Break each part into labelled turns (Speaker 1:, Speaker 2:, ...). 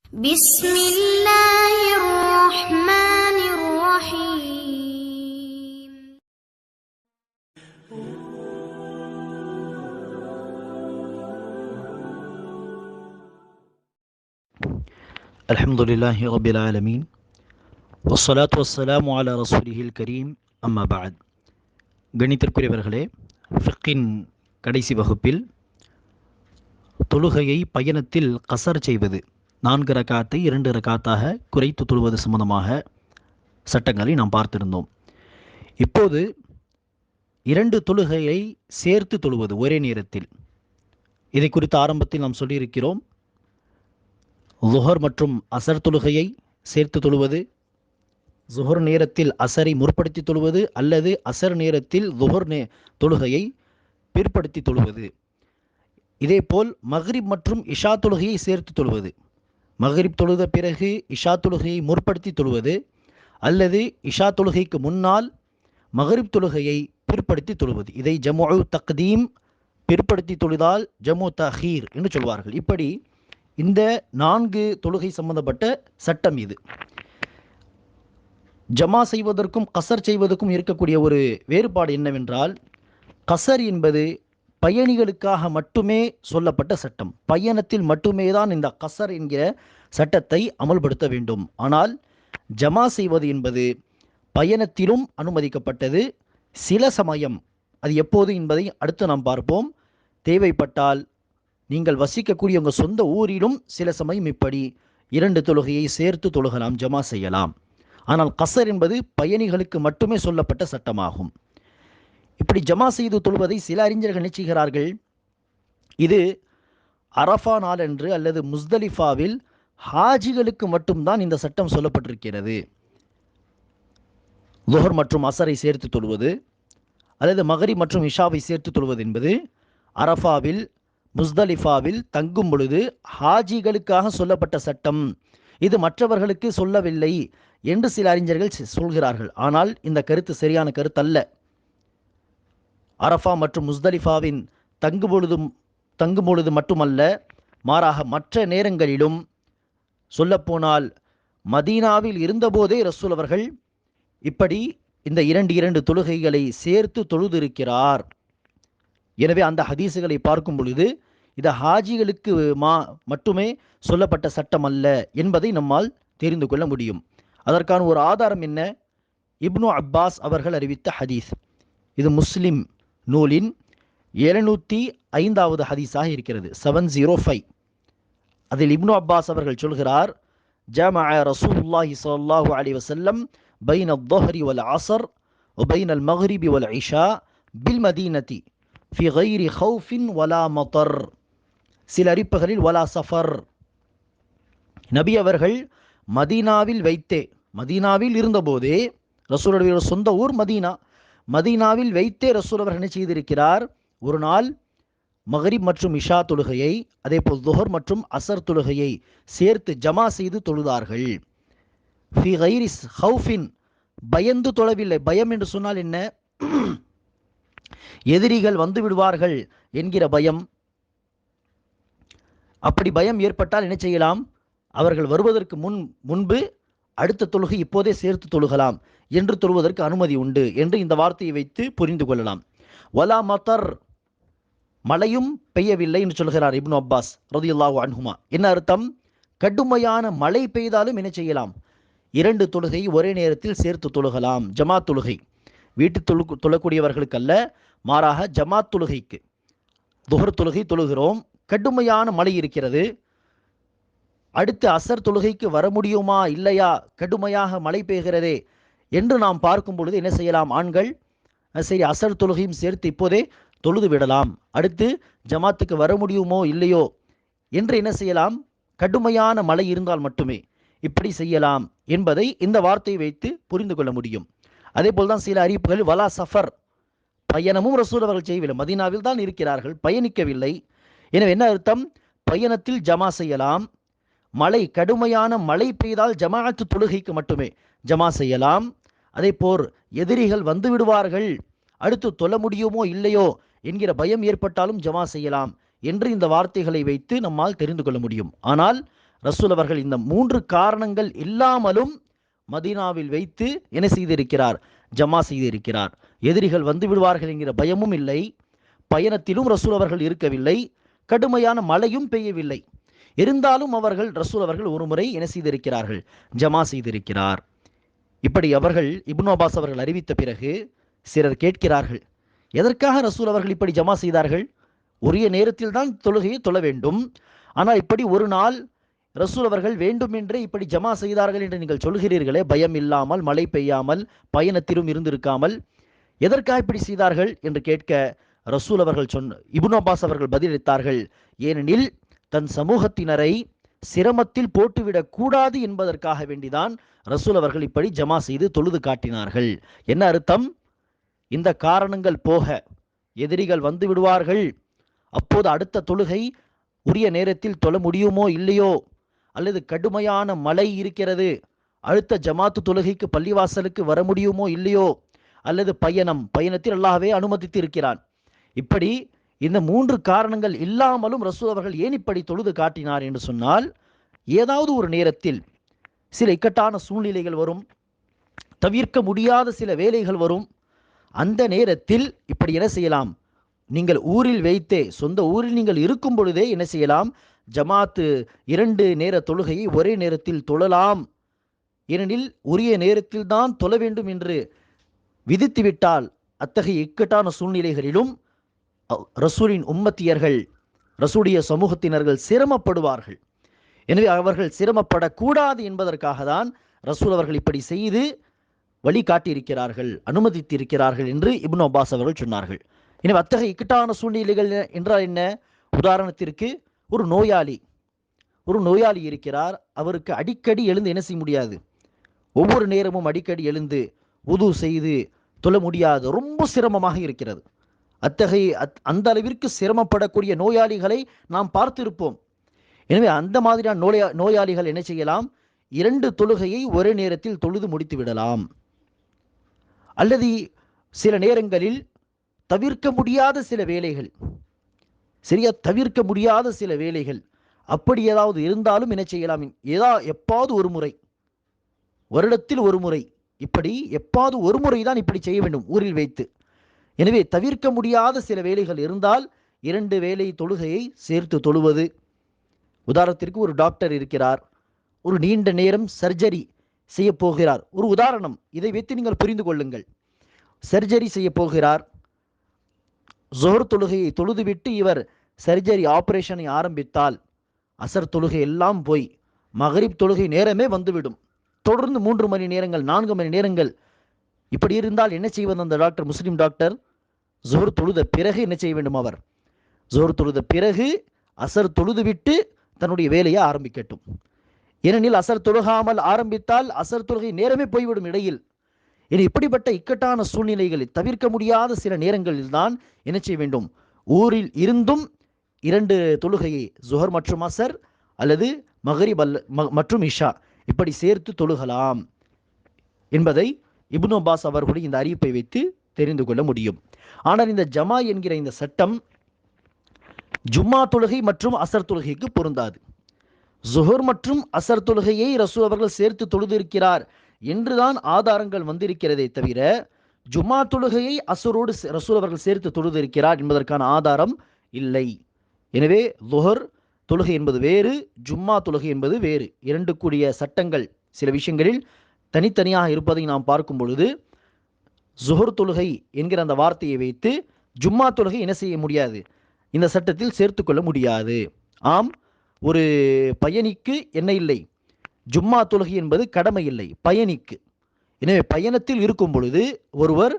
Speaker 1: بسم الله الرحمن الرحيم.
Speaker 2: الحمد لله رب العالمين والصلاة والسلام على رسوله الكريم أما بعد. கணித்திற்குரியவர்களே, ஃபிக்கின் கடைசி வகுப்பில் தொழுகையை பயணத்தில் கசர் செய்வது, 4 ரகாத்தை 2 ரகாத்தாக குறைத்து தொழுவது சம்பந்தமாக சட்டங்களை நாம் பார்த்திருந்தோம். இப்போது 2 தொழுகையை சேர்த்து தொழுவது ஒரே நேரத்தில், இதை குறித்து ஆரம்பத்தில் நாம் சொல்லியிருக்கிறோம். லுஹர் மற்றும் அசர் தொழுகையை சேர்த்து தொழுவது, லுஹர் நேரத்தில் அசரை முற்படுத்தி தொழுவது அல்லது அசர் நேரத்தில் லுஹர் தொழுகையை பிற்படுத்தி தொழுவது. இதேபோல் மக்ரிப் மற்றும் இஷா தொழுகையை சேர்த்து தொழுவது, மக்ரிப் தொழுத பிறகு இஷா தொழுகையை முற்படுத்தி தொழுவது அல்லது இஷா தொழுகைக்கு முன்னால் மக்ரிப் தொழுகையை பிற்படுத்தி தொழுவது. இதை ஜமுஉ தக்தீம், பிற்படுத்தி தொழுதால் ஜமு தஹீர் என்று சொல்வார்கள். இப்படி இந்த 4 தொழுகை சம்பந்தப்பட்ட சட்டம் இது. ஜமா செய்வதற்கும் கசர் செய்வதற்கும் இருக்கக்கூடிய ஒரு வேறுபாடு என்னவென்றால், கசர் என்பது பயணிகளுக்காக மட்டுமே சொல்லப்பட்ட சட்டம். பயணத்தில் மட்டுமே தான் இந்த கசர் என்கிற சட்டத்தை அமல்படுத்த வேண்டும். ஆனால் ஜமா செய்வது என்பது பயணத்திலும் அனுமதிக்கப்பட்டது. சில சமயம், அது எப்போது என்பதை அடுத்து நாம் பார்ப்போம், தேவைப்பட்டால் நீங்கள் வசிக்கக்கூடிய உங்கள் சொந்த ஊரிலும் சில சமயம் இப்படி 2 தொழுகையை சேர்த்து தொழுகலாம், ஜமா செய்யலாம். ஆனால் கசர் என்பது பயணிகளுக்கு மட்டுமே சொல்லப்பட்ட சட்டமாகும். இப்படி ஜமா செய்து தொழுவதை சில அறிஞர்கள் நிச்சயிக்கிறார்கள், இது அரஃபா நாளன்று அல்லது முஸ்தலிஃபாவில் ஹாஜிகளுக்கு மட்டும்தான் இந்த சட்டம் சொல்லப்பட்டிருக்கிறது. லுஹர் மற்றும் அசரை சேர்த்து தொழுவது அல்லது மக்ரிப் மற்றும் இஷாவை சேர்த்து தொழுவது என்பது அரஃபாவில் முஸ்தலிஃபாவில் தங்கும் பொழுது ஹாஜிகளுக்காக சொல்லப்பட்ட சட்டம், இது மற்றவர்களுக்கு சொல்லவில்லை என்று சில அறிஞர்கள் சொல்கிறார்கள். ஆனால் இந்த கருத்து சரியான கருத்து அல்ல. அரஃபா மற்றும் முஸ்தலிஃபாவின் தங்கும் பொழுது மட்டுமல்ல, மாறாக மற்ற நேரங்களிலும், சொல்லப்போனால் மதீனாவில் இருந்தபோதே ரசூல் அவர்கள் இப்படி இந்த 2 தொழுகைகளை சேர்த்து தொழுதிருக்கிறார். எனவே அந்த ஹதீஸுகளை பார்க்கும் பொழுது இது ஹாஜிகளுக்கு மட்டுமே சொல்லப்பட்ட சட்டம் அல்ல என்பதை நம்மால் தெரிந்து கொள்ள முடியும். அதற்கான ஒரு ஆதாரம் என்ன? இப்னு அப்பாஸ் அவர்கள் அறிவித்த ஹதீஸ். இது முஸ்லிம் நூலின் 705வது ஹதீஸாக இருக்கிறது, 705. அதில் இப்னு அப்பாஸ் அவர்கள் சொல்கிறார், ஜமஅ ரசூலுல்லாஹி ஸல்லல்லாஹு அலைஹி வஸல்லம் பைன அல்-ظஹரி வல் அஸர் வ பைன அல்-மக்ரிபி வல் இஷா பில் மதீனதி ஃபி கைரி ஹௌஃபின் வலா மதர். சில அறிப்புகளில் வலா சஃபர். நபி அவர்கள் மதீனாவில் வைத்தே, மதீனாவில் இருந்தபோதே, ரசூலுடைய சொந்த ஊர் மதீனா, மதீனாவில் வைத்தே ரசூல் அவர்கள் என்ன செய்திருக்கிறார், ஒரு நாள் மக்ரிப் மற்றும் இஷா தொழுகையை, அதே போல் லுஹர் மற்றும் அசர் தொழுகையை சேர்த்து ஜமா செய்து தொழுதார்கள். ஃபி கைரி ஹௌஃபின், பயந்து தொழவில்லை. பயம் என்று சொன்னால் என்ன? எதிரிகள் வந்து விடுவார்கள் என்கிற பயம். அப்படி பயம் ஏற்பட்டால் என்ன செய்யலாம்? அவர்கள் வருவதற்கு முன்பு அடுத்த தொழுகை இப்போதே சேர்த்து தொழுகலாம் என்று தொழுவதற்கு அனுமதி உண்டு என்று இந்த வார்த்தையை வைத்து புரிந்து கொள்ளலாம். வலா மதர், மழையும் பெய்யவில்லை என்று சொல்கிறார் இப்னு அப்பாஸ் ரலியல்லாஹு அன்ஹுமா. என்ன அர்த்தம்? கடுமையான மழை பெய்தாலும் என்ன செய்யலாம்? 2 தொழுகை ஒரே நேரத்தில் சேர்த்து தொழுகலாம். ஜமாத் தொழுகை, வீட்டு தொழக்கூடியவர்களுக்கு அல்ல, மாறாக ஜமாத் தொழுகைக்கு. துஹர் தொழுகை தொழுகிறோம், கடுமையான மழை இருக்கிறது, அடுத்து அசர் தொழுகைக்கு வர முடியுமா இல்லையா, கடுமையாக மழை பெய்கிறதே என்று நாம் பார்க்கும் பொழுது என்ன செய்யலாம்? ஆண்கள் சரி அசர் தொழுகையும் சேர்த்து இப்போதே தொழுது விடலாம், அடுத்து ஜமாத்துக்கு வர முடியுமோ இல்லையோ என்று என்ன செய்யலாம்? கடுமையான மழை இருந்தால் மட்டுமே இப்படி செய்யலாம் என்பதை இந்த வார்த்தையை வைத்து புரிந்து கொள்ள முடியும். அதே போல்தான் சில அறிவிப்புகள் வலா சஃபர், பயணமும் ரசூல் அவர்கள் செய்யவில்லை, மதீனாவில் தான் இருக்கிறார்கள், பயணிக்கவில்லை. எனவே என்ன அர்த்தம்? பயணத்தில் ஜமா செய்யலாம். மழை, கடுமையான மழை பெய்தால் ஜமாஅத்து தொழுகைக்கு மட்டுமே ஜமா செய்யலாம். அதே போல் எதிரிகள் வந்து விடுவார்கள், அடுத்து தொழ முடியுமோ இல்லையோ என்கிற பயம் ஏற்பட்டாலும் ஜமா செய்யலாம் என்று இந்த வார்த்தைகளை வைத்து நம்மால் தெரிந்து கொள்ள முடியும். ஆனால் ரசூல் அவர்கள் இந்த 3 காரணங்கள் இல்லாமலும் மதீனாவில் வைத்து என்ன செய்திருக்கிறார்? ஜமா செய்திருக்கிறார். எதிரிகள் வந்து விடுவார்கள் என்கிற பயமும் இல்லை, பயணத்திலும் ரசூல் அவர்கள் இருக்கவில்லை, கடுமையான மழையும் பெய்யவில்லை. இருந்தாலும் ரசூல் அவர்கள் ஒரு முறை என்ன செய்திருக்கிறார்கள்? ஜமா செய்திருக்கிறார். இப்படி அவர்கள் இப்னு அப்பாஸ் அவர்கள் அறிவித்த பிறகு சிலர் கேட்கிறார்கள், எதற்காக ரசூல் அவர்கள் இப்படி ஜமா செய்தார்கள்? உரிய நேரத்தில் தான் தொழுகையை தொழ வேண்டும். ஆனால் இப்படி ஒரு நாள் ரசூல் அவர்கள் வேண்டுமென்றே இப்படி ஜமா செய்தார்கள் என்று நீங்கள் சொல்கிறீர்களே, பயம் இல்லாமல், மழை பெய்யாமல், பயணத்திலும் இருந்திருக்காமல், எதற்காக இப்படி செய்தார்கள் என்று கேட்க ரசூல் அவர்கள் இப்னு அப்பாஸ் அவர்கள் பதிலளித்தார்கள், ஏனெனில் தன் சமூகத்தினரை சிரமத்தில் போட்டுவிடக் கூடாது என்பதற்காக வேண்டிதான் ரசூல் அவர்கள் இப்படி ஜமா செய்து தொழுது காட்டினார்கள். என்ன அர்த்தம்? இந்த காரணங்கள் போக எதிரிகள் வந்து விடுவார்கள், அப்போது அடுத்த தொழுகை உரிய நேரத்தில் தொழ முடியுமோ இல்லையோ, அல்லது கடுமையான மழை இருக்கிறது, அடுத்த ஜமாத்து தொழுகைக்கு பள்ளிவாசலுக்கு வர முடியுமோ இல்லையோ, அல்லது பயணத்தில் அல்லாஹ்வே அனுமதித்து இருக்கிறான். இப்படி இந்த 3 காரணங்கள் இல்லாமலும் ரசூல் அவர்கள் ஏன் இப்படி தொழுது காட்டினார் என்று சொன்னால், ஏதாவது ஒரு நேரத்தில் சில இக்கட்டான சூழ்நிலைகள் வரும், தவிர்க்க முடியாத சில வேலைகள் வரும். அந்த நேரத்தில் இப்படி என்ன செய்யலாம்? நீங்கள் ஊரில் வைத்தே, சொந்த ஊரில் நீங்கள் இருக்கும் பொழுதே என்ன செய்யலாம்? ஜமாத்து 2 நேர தொழுகையை ஒரே நேரத்தில் தொழலாம். ஏனெனில் உரிய நேரத்தில் தான் தொழ வேண்டும் என்று விதித்துவிட்டால் அத்தகைய இக்கட்டான சூழ்நிலைகளிலும் ரசூலின் உம்மத்தியர்கள், ரசூலுடைய சமூகத்தினர்கள் சிரமப்படுவார்கள். எனவே அவர்கள் சிரமப்படக்கூடாது என்பதற்காக தான் ரசூல் அவர்கள் இப்படி செய்து வழிகாட்டியிருக்கிறார்கள், அனுமதித்திருக்கிறார்கள் என்று இப்னு அப்பாஸ் அவர்கள் சொன்னார்கள். எனவே அத்தகைய இக்கட்டான சூழ்நிலைகள் என்றால் என்ன? உதாரணத்திற்கு ஒரு நோயாளி இருக்கிறார், அவருக்கு அடிக்கடி எழுந்து என்ன செய்ய முடியாது, ஒவ்வொரு நேரமும் அடிக்கடி எழுந்து உது செய்து தொழ முடியாது, ரொம்ப சிரமமாக இருக்கிறது. அந்த அளவிற்கு சிரமப்படக்கூடிய நோயாளிகளை நாம் பார்த்திருப்போம். எனவே அந்த மாதிரியான நோயாளிகள் என்ன செய்யலாம்? 2 தொழுகையை ஒரே நேரத்தில் தொழுது முடித்து விடலாம். அல்லது சில நேரங்களில் தவிர்க்க முடியாத சில வேலைகள், தவிர்க்க முடியாத சில வேலைகள் அப்படி ஏதாவது இருந்தாலும் என்ன செய்யலாம்? எப்பாவது ஒரு முறை, வருடத்தில் ஒரு முறை, இப்படி எப்பாவது ஒரு முறை தான் இப்படி செய்ய வேண்டும் ஊரில் வைத்து. எனவே தவிர்க்க முடியாத சில வேலைகள் இருந்தால் 2 வேலை தொழுகையை சேர்த்து தொழுவது. உதாரணத்திற்கு ஒரு டாக்டர் இருக்கிறார், ஒரு நீண்ட நேரம் சர்ஜரி செய்ய போகிறார். ஒரு உதாரணம், இதை வைத்து நீங்கள் புரிந்து கொள்ளுங்கள். சர்ஜரி செய்ய போகிறார், ஜோஹர் தொழுகையை தொழுதுவிட்டு இவர் சர்ஜரி ஆபரேஷனை ஆரம்பித்தால் அசர் தொழுகை எல்லாம் போய் மகரிப் தொழுகை நேரமே வந்துவிடும். தொடர்ந்து 3 மணி நேரங்கள், 4 மணி நேரங்கள் இப்படி இருந்தால் என்ன செய்வது அந்த டாக்டர்? முஸ்லிம் டாக்டர் ஜோஹர் தொழுத பிறகு என்ன செய்ய வேண்டும்? அவர் ஜோஹர் தொழுத பிறகு அசர் தொழுதுவிட்டு தன்னுடைய வேலையை ஆரம்பிக்கட்டும். ஏனெனில் அசர் தொழுகாமல் ஆரம்பித்தால் அசர் தொழுகை நேரமே போய்விடும் இடையில். இனி இப்படிப்பட்ட இக்கட்டான சூழ்நிலைகளில் தவிர்க்க முடியாத சில நேரங்களில் தான் என்ன செய்ய வேண்டும்? ஊரில் இருந்தும் 2 தொழுகையை, ஜுஹர் மற்றும் அசர் அல்லது மகரிப் மற்றும் இஷா இப்படி சேர்த்து தொழுகலாம் என்பதை இப்னு அப்பாஸ் அவர்களுடைய இந்த அறிவிப்பை வைத்து தெரிந்து கொள்ள முடியும். ஆனால் இந்த ஜமா என்கிற இந்த சட்டம் ஜும்மா தொழுகை மற்றும் அசர் தொழுகைக்கு பொருந்தாது. ஜுஹர் மற்றும் அசர் தொழுகையை ரசூல் அவர்கள் சேர்த்து தொழுதிருக்கிறார் என்றுதான் ஆதாரங்கள் வந்திருக்கிறதே தவிர, ஜும்மா தொழுகையை அசரோடு ரசூல் அவர்கள் சேர்த்து தொழுதிருக்கிறார் என்பதற்கான ஆதாரம் இல்லை. எனவே லுஹர் தொழுகை என்பது வேறு, ஜும்மா தொழுகை என்பது வேறு. 2 கூடிய சட்டங்கள் சில விஷயங்களில் தனித்தனியாக இருப்பதை நாம் பார்க்கும் பொழுது, ஜுஹர் தொழுகை என்கிற அந்த வார்த்தையை வைத்து ஜும்மா தொழுகை என்ன செய்ய முடியாது? இந்த சட்டத்தில் சேர்த்து கொள்ள முடியாது. ஆம், ஒரு பயணிக்கு என்ன இல்லை? ஜும்மா தொழுகை என்பது கடமை இல்லை, பயணிக்கு. எனவே பயணத்தில் இருக்கும் பொழுது ஒருவர்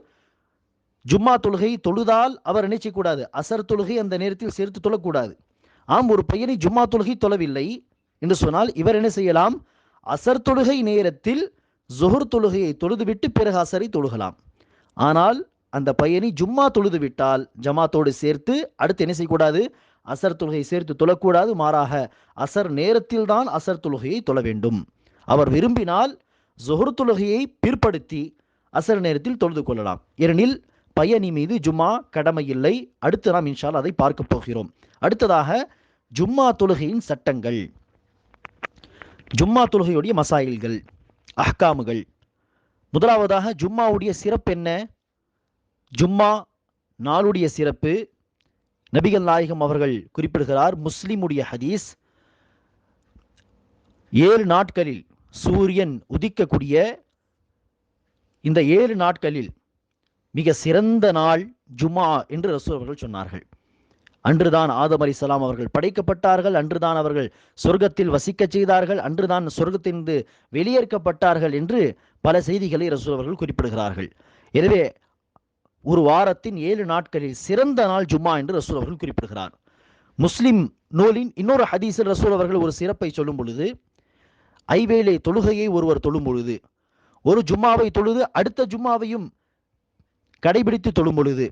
Speaker 2: ஜும்மா தொழுகை தொழுதால் அவர் நினைச்சக்கூடாது, அசர் தொழுகை அந்த நேரத்தில் சேர்த்து தொழக்கூடாது. ஆம், ஒரு பயணி ஜும்மா தொழுகை தொழவில்லை என்று சொன்னால் இவர் என்ன செய்யலாம்? அசர் தொழுகை நேரத்தில் ஜுஹர் தொழுகையை தொழுதுவிட்டு பிறகு அசரை தொழுகலாம். ஆனால் அந்த பயணி ஜும்மா தொழுது விட்டால் ஜமாத்தோடு சேர்த்து அடுத்து என்ன செய்யக்கூடாது? அசர் தொழுகை சேர்த்து தொழக்கூடாது. மாறாக அசர் நேரத்தில் தான் அசர் தொழுகையை தொழ வேண்டும். அவர் விரும்பினால் ஜுஹர் தொழுகையை பிற்படுத்தி அசர் நேரத்தில் தொழுது கொள்ளலாம். ஏனெனில் பயணி மீது ஜும்மா கடமை இல்லை. அடுத்து நாம் இன்ஷா அல்லாஹ் அதை பார்க்க போகிறோம். அடுத்ததாக ஜும்மா தொழுகையின் சட்டங்கள். ஜும்மா தொழுகையுடைய மசாயில்கள், அஹ்காமுகள். முதலாவதாக ஜும்மாவுடைய சிறப்பு என்ன? ஜும்மா நாளுடைய சிறப்பு நபிகள் நாயகம் அவர்கள் குறிப்பிடுகிறார். முஸ்லிமுடைய ஹதீஸ், 7 நாட்களில் சூரியன் உதிக்கக்கூடிய இந்த 7 நாட்களில் மிக சிறந்த நாள் ஜும்மா என்று ரசூல் அவர்கள் சொன்னார்கள். அன்றுதான் ஆதம் அலைஹிஸ்ஸலாம் அவர்கள் படைக்கப்பட்டார்கள், அன்றுதான் அவர்கள் சொர்க்கத்தில் வசிக்க செய்தார்கள், அன்றுதான் சொர்க்கத்திலிருந்து வெளியேற்கப்பட்டார்கள் என்று பல செய்திகளை ரசூல் அவர்கள் குறிப்பிடுகிறார்கள். எனவே ஒரு வாரத்தின் 7 நாட்களில் சிறந்த நாள் ஜும்மா என்று ரசூல் அவர்கள் குறிப்பிடுகிறார். முஸ்லிம் நூலின் இன்னொரு ஹதீஸில் ரசூல் அவர்கள் ஒரு சிறப்பை சொல்லும் பொழுது, ஐவேளை தொழுகையை ஒருவர் தொழும் பொழுது, ஒரு ஜும்மாவை தொழுது அடுத்த ஜும்மாவையும் கடைபிடித்து தொழும் பொழுது,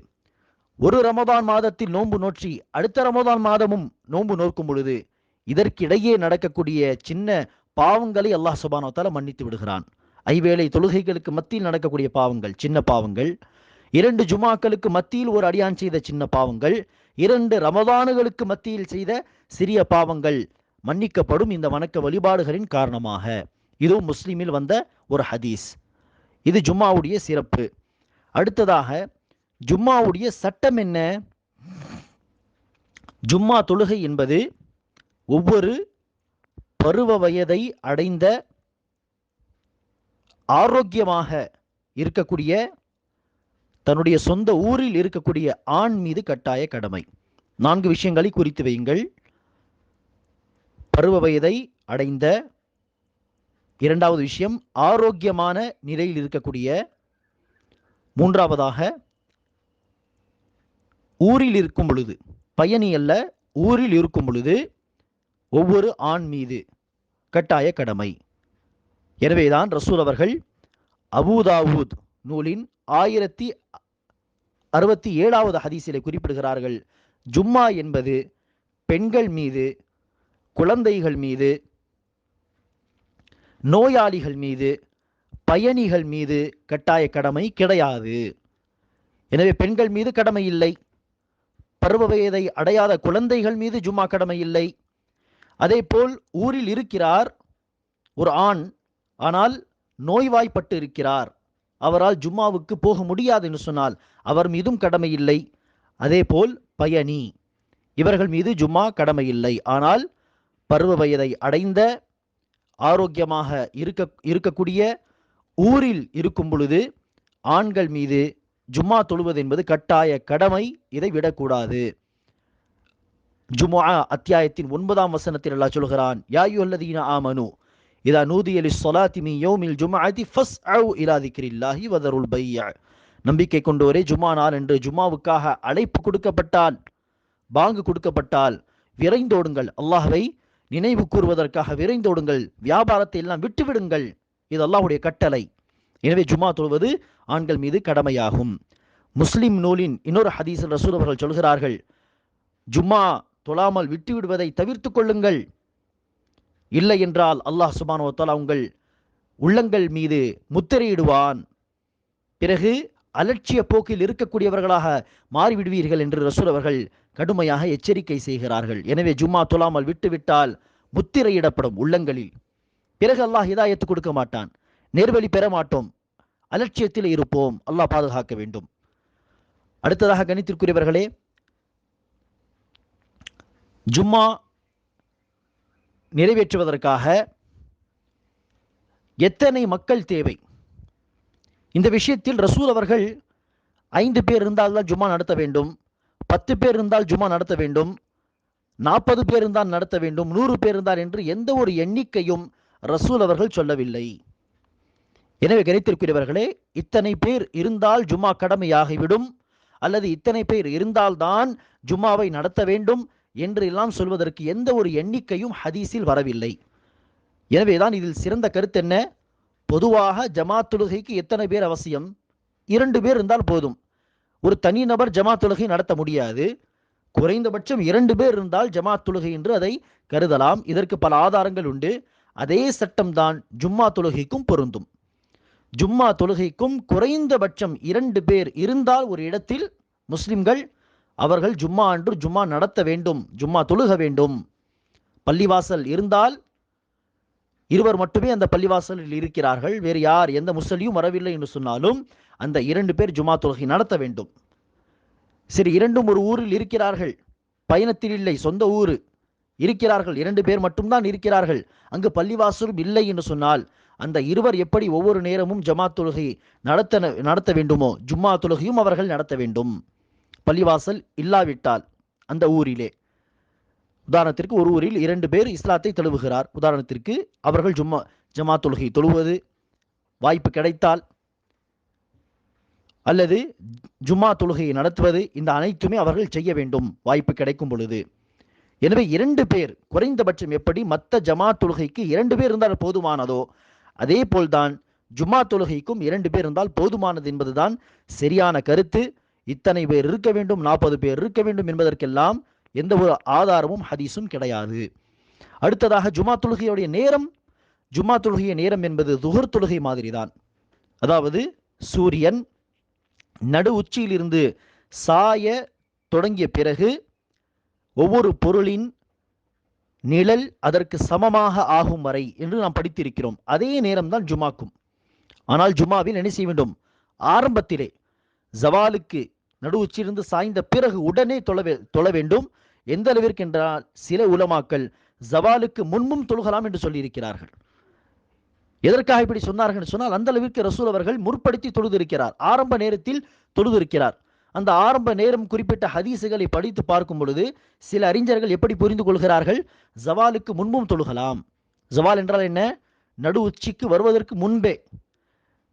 Speaker 2: ஒரு ரமதான் மாதத்தில் நோன்பு நோற்றி அடுத்த ரமதான் மாதமும் நோன்பு நோக்கும் பொழுது, இதற்கிடையே நடக்கக்கூடிய சின்ன பாவங்களை அல்லாஹ் சுப்ஹானஹு வ தஆலா மன்னித்து விடுகிறான். ஐவேளை தொழுகைகளுக்கு மத்தியில் நடக்கக்கூடிய பாவங்கள், சின்ன பாவங்கள், 2 ஜுமாக்களுக்கு மத்தியில் ஒரு அடியான் செய்த சின்ன பாவங்கள், 2 ரமதானுகளுக்கு மத்தியில் செய்த சிறிய பாவங்கள் மன்னிக்கப்படும் இந்த வணக்க வழிபாடுகளின் காரணமாக. இதுவும் முஸ்லிமில் வந்த ஒரு ஹதீஸ். இது ஜும்மாவுடைய சிறப்பு. அடுத்ததாக ஜும்மாவுடைய சட்டம் என்ன? ஜும்மா தொழுகை என்பது ஒவ்வொரு பருவ வயதை அடைந்த ஆரோக்கியமாக இருக்கக்கூடிய தன்னுடைய சொந்த ஊரில் இருக்கக்கூடிய ஆண் மீது கட்டாய கடமை. 4 விஷயங்களை குறித்து வையுங்கள். பருவ வயதை அடைந்த, இரண்டாவது விஷயம் ஆரோக்கியமான நிலையில் இருக்கக்கூடிய, மூன்றாவதாக ஊரில் இருக்கும் பொழுது, பயணி அல்ல ஊரில் இருக்கும் பொழுது ஒவ்வொரு ஆண் மீது கட்டாய கடமை. எனவேதான் ரசூல் அவர்கள் அபூதாவூத் நூலின் 1067வது ஹதீஸிலே குறிப்பிடுகிறார்கள், ஜும்மா என்பது பெண்கள் மீது, குழந்தைகள் மீது, நோயாளிகள் மீது, பயணிகள் மீது கட்டாய கடமை கிடையாது. எனவே பெண்கள் மீது கடமை இல்லை, பருவ வயதை அடையாத குழந்தைகள் மீது ஜும்மா கடமை இல்லை. அதேபோல் ஊரில் இருக்கிறார் ஒரு ஆண், ஆனால் நோய்வாய்ப்பட்டு இருக்கிறார், அவரால் ஜும்மாவுக்கு போக முடியாது என்று சொன்னால் அவர் மீதும் கடமை இல்லை. அதேபோல் பயணி, இவர்கள் மீது ஜும்மா கடமை இல்லை. ஆனால் பருவ வயதை அடைந்த ஆரோக்கியமாக இருக்கக்கூடிய ஊரில் இருக்கும் பொழுது ஆண்கள் மீது ஜும்மா தொழுவது என்பது கட்டாய கடமை, இதை விடக்கூடாது. ஜும்ஆ அத்தியாயத்தின் 9ஆம் வசனத்தில் அல்லாஹ் சொல்கிறான், யா அய்யுஹல்லதீன ஆமனு இதா நூதிய லிஸ்ஸலாத்தி மின் யௌமில் ஜும்ஆத்தி ஃபஸ்அவு இலா திக்ரில்லாஹி வதருல் பைஅ. நம்பிக்கை கொண்டோரே, ஜும்மா நாள் என்று ஜும்மாவுக்காக அழைப்பு கொடுக்கப்பட்டால், பாங்கு கொடுக்கப்பட்டால் விரைந்தோடுங்கள், அல்லாஹ்வை நினைவு கூறுவதற்காக விரைந்தோடுங்கள், வியாபாரத்தை எல்லாம் விட்டுவிடுங்கள். இது அல்லாஹ்வுடைய கட்டளை. எனவே ஜும்மா தொழுவது ஆண்கள் மீது கடமையாகும். முஸ்லிம் நூலின் இன்னொரு ஹதீஸில் ரசூல் அவர்கள் சொல்கிறார்கள், ஜும்மா தொழாமல் விட்டுவிடுவதை தவிர்த்து கொள்ளுங்கள், இல்லை என்றால் அல்லாஹ் சுப்ஹானஹு வ தஆலா உங்கள் உள்ளங்கள் மீது முத்திரையிடுவான், பிறகு அலட்சிய போக்கில் இருக்கக்கூடியவர்களாக மாறிவிடுவீர்கள் என்று ரசூல் அவர்கள் கடுமையாக எச்சரிக்கை செய்கிறார்கள். எனவே ஜும்மா தொழாமல் விட்டுவிட்டால் முத்திரையிடப்படும் உள்ளங்களில், பிறகு அல்லாஹ் ஹிதாயத்து கொடுக்க மாட்டான், நேர்வழி பெற மாட்டோம், அலட்சியத்தில் இருப்போம். அல்லாஹ் பாதுகாக்க வேண்டும். அடுத்ததாக கணித்திற்குரியவர்களே, ஜும்மா நிறைவேற்றுவதற்காக எத்தனை மக்கள் தேவை? இந்த விஷயத்தில் ரசூல் அவர்கள் 5 பேர் இருந்தால் தான் ஜும்மா நடத்த வேண்டும், 10 பேர் இருந்தால் ஜும்மா நடத்த வேண்டும், 40 பேர் இருந்தால் நடத்த வேண்டும், 100 பேர் இருந்தால் என்று எந்த ஒரு எண்ணிக்கையும் ரசூல் அவர்கள் சொல்லவில்லை. எனவே கணித்திருக்கிறவர்களே, இத்தனை பேர் இருந்தால் ஜும்மா கடமையாகிவிடும், அல்லது இத்தனை பேர் இருந்தால்தான் ஜும்மாவை நடத்த வேண்டும் என்று எல்லாம் சொல்வதற்கு எந்த ஒரு எண்ணிக்கையும் ஹதீஸில் வரவில்லை. எனவேதான் இதில் சிறந்த கருத்து என்ன? பொதுவாக ஜமாத் தொழுகைக்கு எத்தனை பேர் அவசியம்? 2 பேர் இருந்தால் போதும். ஒரு தனிநபர் ஜமாத் தொழுகை நடத்த முடியாது, குறைந்தபட்சம் 2 பேர் இருந்தால் ஜமாத் தொழுகை என்று அதை கருதலாம். இதற்கு பல ஆதாரங்கள் உண்டு. அதே சட்டம்தான் ஜும்மா தொழுகைக்கும் பொருந்தும். ஜும்மா தொழுகைக்கும் குறைந்தபட்சம் 2 பேர் இருந்தால் ஒரு இடத்தில் முஸ்லிம்கள் அவர்கள் ஜும்மா அன்று ஜும்மா நடத்த வேண்டும், ஜும்மா தொழுக வேண்டும். பள்ளிவாசல் இருந்தால் இருவர் மட்டுமே அந்த பள்ளிவாசலில் இருக்கிறார்கள், வேறு யார் எந்த முஸ்லியும் வரவில்லை என்று சொன்னாலும் அந்த 2 பேர் ஜுமா தொழுகை நடத்த வேண்டும். சரி, இரண்டும் ஒரு ஊரில் இருக்கிறார்கள், பயணத்தில் இல்லை, சொந்த ஊர் இருக்கிறார்கள், 2 பேர் மட்டும்தான் இருக்கிறார்கள், அங்கு பள்ளிவாசலும் இல்லை என்று சொன்னால் அந்த இருவர் எப்படி ஒவ்வொரு நேரமும் ஜமாத் தொழுகை நடத்த வேண்டுமோ ஜும்மா தொழுகையும் அவர்கள் நடத்த வேண்டும். பள்ளிவாசல் இல்லாவிட்டால் அந்த ஊரிலே, உதாரணத்திற்கு ஒரு ஊரில் 2 பேர் இஸ்லாத்தை தழுவுகிறார், உதாரணத்திற்கு அவர்கள் ஜமாத் தொழுகை தொழுவது வாய்ப்பு கிடைத்தால் அல்லது ஜும்மா தொழுகையை நடத்துவது, இந்த அனைத்துமே அவர்கள் செய்ய வேண்டும் வாய்ப்பு கிடைக்கும் பொழுது. எனவே 2 பேர் குறைந்தபட்சம், எப்படி மற்ற ஜமாத் தொழுகைக்கு 2 பேர் இருந்தால் போதுமானதோ அதே போல்தான் ஜும்மா தொழுகைக்கும் 2 பேர் இருந்தால் போதுமானது என்பதுதான் சரியான கருத்து. இத்தனை பேர் இருக்க வேண்டும், 40 பேர் இருக்க வேண்டும் என்பதற்கெல்லாம் எந்த ஒரு ஆதாரமும் ஹதீஸும் கிடையாது. அடுத்ததாக ஜும்மா தொழுகையுடைய நேரம். ஜும்மா தொழுகைய நேரம் என்பது துஹர் தொழுகை மாதிரி தான். அதாவது சூரியன் நடு உச்சியிலிருந்து சாய தொடங்கிய பிறகு ஒவ்வொரு பொருளின் நிழல் அதற்கு சமமாக ஆகும் வரை என்று நாம் படித்திருக்கிறோம். அதே நேரம் தான் ஜுமாக்கும். ஆனால் ஜுமாவில் என்ன செய்ய வேண்டும்? ஆரம்பத்திலே ஜவாலுக்கு நடு உச்சியிலிருந்து சாய்ந்த பிறகு உடனே தொழ வேண்டும். எந்த அளவிற்கு என்றால் சில உலமாக்கள் ஜவாலுக்கு முன்பும் தொழுகலாம் என்று சொல்லியிருக்கிறார்கள். எதற்காக இப்படி சொன்னார்கள் என்று சொன்னால், அந்த அளவிற்கு ரசூல் அவர்கள் முற்படுத்தி தொழுதிருக்கிறார், ஆரம்ப நேரத்தில் தொழுதிருக்கிறார். அந்த ஆரம்ப நேரம் குறிப்பிட்ட ஹதீசுகளை படித்து பார்க்கும் பொழுது சில அறிஞர்கள் எப்படி புரிந்து கொள்கிறார்கள்? ஜவாலுக்கு முன்பும் தொழுகலாம். ஜவால் என்றால் என்ன? நடு உச்சிக்கு வருவதற்கு முன்பே,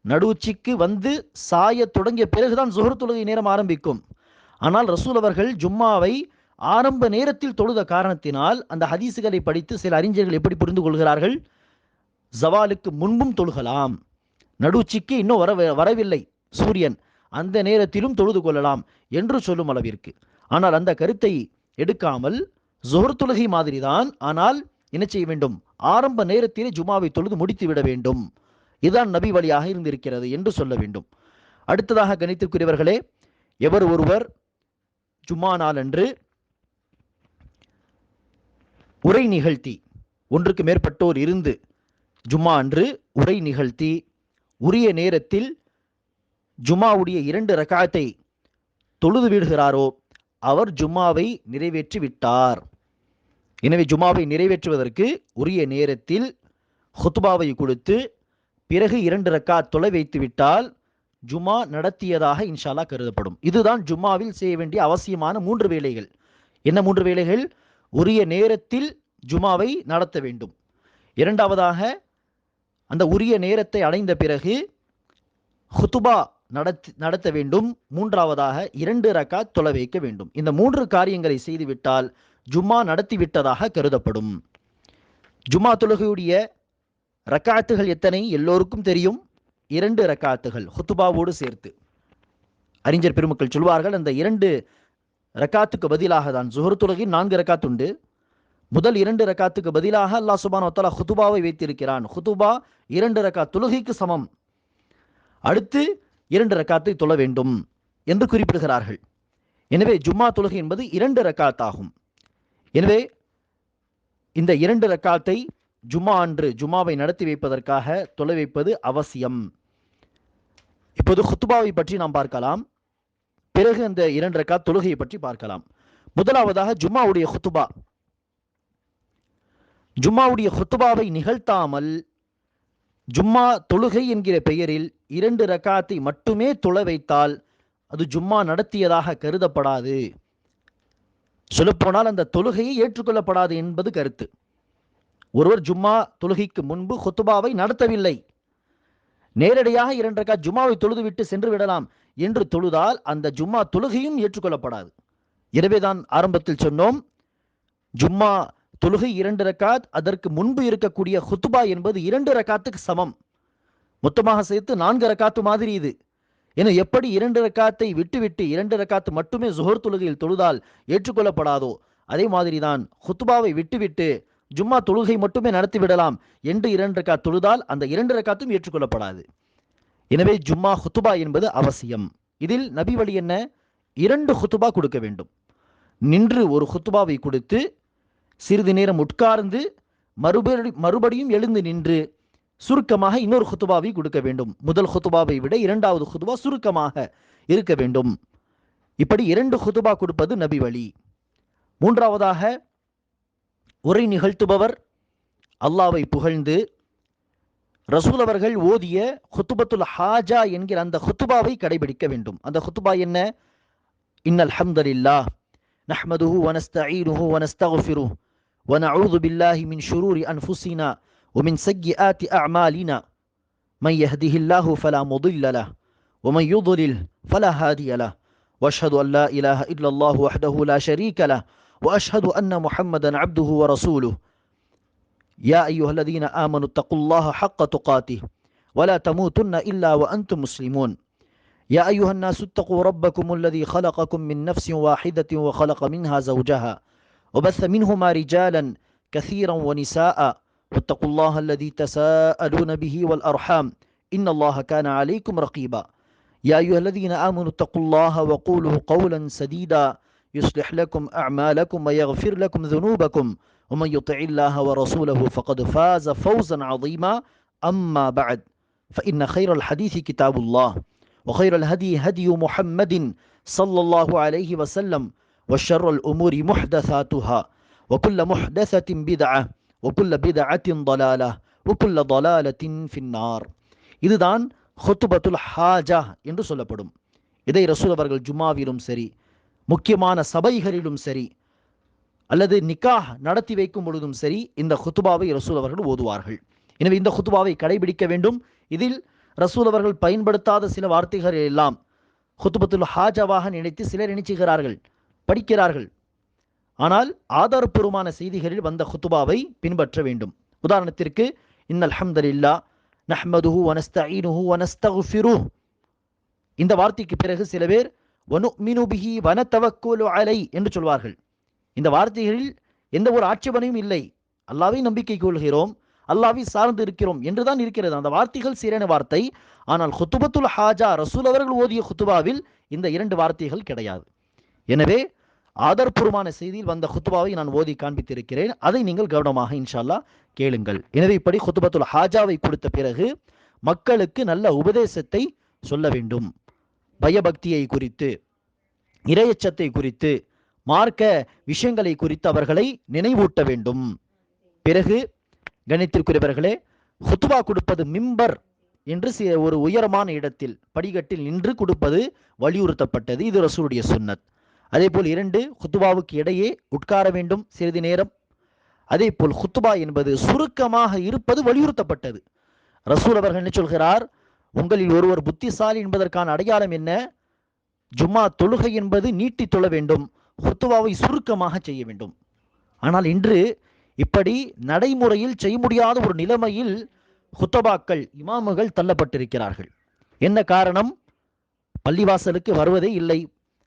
Speaker 2: நடு உச்சிக்கு வந்து சாய தொடங்கிய பிறகுதான் zuhur தொழுகை நேரம் ஆரம்பிக்கும். ஆனால் ரசூல் அவர்கள் ஜும்மாவை ஆரம்ப நேரத்தில் தொழுத காரணத்தினால் அந்த ஹதீசுகளை படித்து சில அறிஞர்கள் எப்படி புரிந்து கொள்கிறார்கள்? ஜவாலுக்கு முன்பும் தொழுகலாம், நடு உச்சிக்கு இன்னும் வரவில்லை சூரியன், அந்த நேரத்திலும் தொழுது கொள்ளலாம் என்று சொல்லும் அளவிற்கு. ஆனால் அந்த கருத்தை எடுக்காமல் zuhur தொழுகை மாதிரி தான், ஆனால் என்ன செய்ய வேண்டும்? ஆரம்ப நேரத்திலே ஜுமாவை தொழுது முடித்து விட வேண்டும். இதுதான் நபி வழியாக இருந்திருக்கிறது என்று சொல்ல வேண்டும். அடுத்ததாக கணித்திற்குரியவர்களே, எவர் ஒருவர் ஜும்மா நாள் அன்று உரை நிகழ்த்தி, ஒன்றுக்கு மேற்பட்டோர் இருந்து ஜும்மா அன்று உரை நிகழ்த்தி உரிய நேரத்தில் ஜும்மாவுடைய 2 ரக்காத்தை தொழுது விடுகிறாரோ அவர் ஜும்மாவை நிறைவேற்றி விட்டார். எனவே ஜும்மாவை நிறைவேற்றுவதற்கு உரிய நேரத்தில் ஹுத்பாவை கொடுத்து பிறகு 2 ரக்காத் தொலை வைத்து விட்டால் ஜும்மா நடத்தியதாக இன்ஷா அல்லாஹ் கருதப்படும். இதுதான் ஜும்மாவில் செய்ய வேண்டிய அவசியமான 3 வேலைகள். என்ன 3 வேலைகள்? உரிய நேரத்தில் ஜும்மாவை நடத்த வேண்டும். இரண்டாவதாக, அந்த உரிய நேரத்தை அடைந்த பிறகு ஹுத்பா நடத்த வேண்டும். மூன்றாவதாக 2 ரக்காத் தொலை வைக்க வேண்டும். இந்த 3 காரியங்களை செய்துவிட்டால் ஜும்மா நடத்திவிட்டதாக கருதப்படும். ஜும்மா தொழுகையுடைய ரக்காத்துகள் எத்தனை? எல்லோருக்கும் தெரியும், 2 ரக்காத்துகள் ஹுத்பாவோடு சேர்த்து. அறிஞர் பெருமக்கள் சொல்வார்கள், அந்த 2 ரக்காத்துக்கு பதிலாக தான் zuhur தொழுகை 4 ரக்காத் உண்டு. முதல் 2 ரக்காத்துக்கு பதிலாக அல்லாஹ் சுப்ஹானஹு வ தஆலா ஹுத்பாவை வைத்திருக்கிறான். ஹுத்பா 2 ரக்காத் தொழுகைக்கு சமம். அடுத்து 2 ரக்காத்தை தொழ வேண்டும் என்று குறிப்பிடுகிறார்கள். எனவே ஜும்மா தொழுகை என்பது 2 ரக்காத் ஆகும். எனவே இந்த 2 ரக்காத்தை ஜும்மா அன்று ஜும்மாவை நடத்தி வைப்பதற்காக தொலை வைப்பது அவசியம். இப்போது ஹுத்பாவை பற்றி நாம் பார்க்கலாம், பிறகு அந்த 2 ரக்காத் தொழுகையை பற்றி பார்க்கலாம். முதலாவதாக ஜும்மாவுடைய ஹுத்பா. ஜும்மாவுடைய ஹுத்பாவை நிகழ்த்தாமல் ஜும்மா தொழுகை என்கிற பெயரில் 2 ரக்காத்தை மட்டுமே தொழ வைத்தால் அது ஜும்மா நடத்தியதாக கருதப்படாது. சொல்லப்போனால் அந்த தொழுகையை ஏற்றுக்கொள்ளப்படாது என்பது கருத்து. ஒருவர் ஜும்மா தொழுகைக்கு முன்பு ஹுத்பாவை நடத்தவில்லை, நேரடியாக 2 ரக்காத் ஜும்மாவை தொழுதுவிட்டு சென்று விடலாம் என்று தொழுதால் அந்த ஜும்மா தொழுகையும் ஏற்றுக்கொள்ளப்படாது. எனவேதான் ஆரம்பத்தில் சொன்னோம், ஜும்மா தொழுகை 2 ரக்காத், அதற்கு முன்பு இருக்கக்கூடிய ஹுத்பா என்பது 2 ரக்காத்துக்கு சமம். மொத்தமாக சேர்த்து 4 ரக்காத்து மாதிரி இது. என எப்படி 2 ரக்காத்தை விட்டுவிட்டு 2 ரக்காத்து மட்டுமே zuhur தொழுகையில் தொழுதால் ஏற்றுக்கொள்ளப்படாதோ அதே மாதிரி தான் ஹுத்பாவை விட்டுவிட்டு ஜும்மா தொழுகை மட்டுமே நடத்தி விடலாம் என்று 2 ரக்காத் தொழுதால் அந்த 2 ரக்காத்தும் ஏற்றுக்கொள்ளப்படாது. எனவே ஜும்மா ஹுத்பா என்பது அவசியம். இதில் நபி வழி என்ன? 2 ஹுத்பா கொடுக்க வேண்டும். நின்று ஒரு ஹுத்பாவை கொடுத்து சிறிது நேரம் உட்கார்ந்து மறுபடியும் எழுந்து நின்று சுருக்கமாக இன்னொரு ஹுத்துபாவை கொடுக்க வேண்டும். முதல் ஹுத்துபாவை விட இரண்டாவது ஹுத்துபா சுருக்கமாக இருக்க வேண்டும். இப்படி 2 ஹுத்துபா கொடுப்பது நபி வழி. மூன்றாவதாக, உரை நிகழ்த்துபவர் அல்லாவை புகழ்ந்து ரசூல் அவர்கள் ஓதிய ஹுத்துபத்துல் ஹாஜா என்கிற அந்த ஹுத்துபாவை கடைபிடிக்க வேண்டும். அந்த ஹுத்துபா என்ன? இன்னல் ஹம்தலில்லாஹ் நஹ்மதுஹு வ நஸ்தஈனுஹு வ நஸ்தக்ஃபிருஹு வ நஊது பில்லாஹி மின் ஷுரூரி அன்ஃபுஸினா வ மின் ஸய்யிஆத்தி அஅமாலினா மன் யஹ்திஹில்லாஹு ஃபலா முضில்ல லஹு வ மன் யுضலில் ஃபலா ஹாதிய லஹு வ அஷ்ஹது அன் லா இலாஹ இல்லல்லாஹு வஹ்தஹு லா ஷரீக லஹு வ அஷ்ஹது அன்ன முஹம்மதன் அப்துஹு வ ரசூலுஹு يا أيها الذين آمنوا اتقوا الله حق تقاته ولا تموتن إلا وأنتم مسلمون يا أيها الناس اتقوا ربكم الذي خلقكم من نفس واحدة وخلق منها زوجها وبث منهما رجالا كثيرا ونساء واتقوا الله الذي تساءلون به والأرحام إن الله كان عليكم رقيبا يا أيها الذين آمنوا اتقوا الله وقولوا قولا سديدا يصلح لكم أعمالكم ويغفر لكم ذنوبكم ومن يطع الله ورسوله فقد فاز فوزا عظيما أما بعد فإن خير الحديث كتاب الله وخير الهدي هدي محمد صلى الله عليه وسلم وشر الأمور محدثاتها وكل محدثة بدعة وكل بدعة ضلالة وكل ضلالة في النار. இதுதான் ஹுத்துபத்துல் ஹாஜா என்று சொல்லப்படும். இதை ரசூல் அவர்கள் ஜும்மாவிலும் சரி, முக்கியமான சபைகளிலும் சரி, அல்லது நிக்காஹ் நடத்தி வைக்கும் பொழுதும் சரி, இந்த ஹுத்துபாவை ரசூல் அவர்கள் ஓதுவார்கள். எனவே இந்த ஹுத்துபாவை கடைபிடிக்க வேண்டும். இதில் ரசூல் அவர்கள் பயன்படுத்தாத சில வார்த்தைகள் எல்லாம் ஹுத்துபத்துல் ஹாஜாவாக நினைத்து சிலர் நினைச்சுகிறார்கள், படிக்கிறார்கள். ஆனால் ஆதாரப்பூர்வமான செய்திகளில் வந்த ஹுத்துபாவை பின்பற்ற வேண்டும். உதாரணத்திற்கு, இன்னல் ஹம்தலில்லாஹ் நஹ்மதுஹு வ நஸ்தஈனுஹு வ நஸ்தக்ஃபிருஹு, இந்த வார்த்தைக்கு பிறகு சில பேர் வனுமினு பிஹி வ நதவக்கலு அலை என்று சொல்வார்கள். இந்த வார்த்தைகளில் எந்த ஒரு ஆட்சேபனையும் இல்லை. அல்லாஹ்வை நம்பிக்கை கொள்கிறோம், அல்லாஹ்வை சார்ந்து இருக்கிறோம் என்றுதான் இருக்கிறது. அந்த வார்த்தைகள் சீரான வார்த்தை. ஆனால் ஹுத்துபத்துல் ஹாஜா ரசூல் அவர்கள் ஓதிய ஹுத்துபாவில் இந்த 2 வார்த்தைகள் கிடையாது. எனவே ஆதாரப்பூர்வமான செய்தியில் வந்த ஹுத்துபாவை நான் ஓதி காண்பித்திருக்கிறேன். அதை நீங்கள் கவனமாக இன்ஷா அல்லாஹ் கேளுங்கள். எனவே இப்படி ஹுத்துபத்துல் ஹாஜாவை கொடுத்த பிறகு மக்களுக்கு நல்ல உபதேசத்தை சொல்ல வேண்டும். பயபக்தியை குறித்து, இறையச்சத்தை குறித்து, மார்க்க விஷயங்களை குறித்து அவர்களை நினைவூட்ட வேண்டும். பிறகு கணித்திற்குரியவர்களே, ஹுத்துபா கொடுப்பது மிம்பர் என்று ஒரு உயரமான இடத்தில் படிக்கட்டில் நின்று கொடுப்பது வலியுறுத்தப்பட்டது. இது ரசூலுடைய சுன்னத். அதே போல் 2 ஹுத்துபாவுக்கு இடையே உட்கார வேண்டும் சிறிது நேரம். அதே போல் ஹுத்துபா என்பது சுருக்கமாக இருப்பது வலியுறுத்தப்பட்டது. ரசூல் அவர்கள் என்ன சொல்கிறார்? உங்களில் ஒருவர் புத்திசாலி என்பதற்கான அடையாளம் என்ன? ஜும்மா தொழுகை என்பது நீட்டி தொழ வேண்டும், ஹுத்துபாவை சுருக்கமாக செய்ய வேண்டும். ஆனால் இன்று இப்படி நடைமுறையில் செய்ய முடியாத ஒரு நிலைமையில் ஹுத்தபாக்கள், இமாமுகள் தள்ளப்பட்டிருக்கிறார்கள். என்ன காரணம்? பள்ளிவாசலுக்கு வருவதே இல்லை.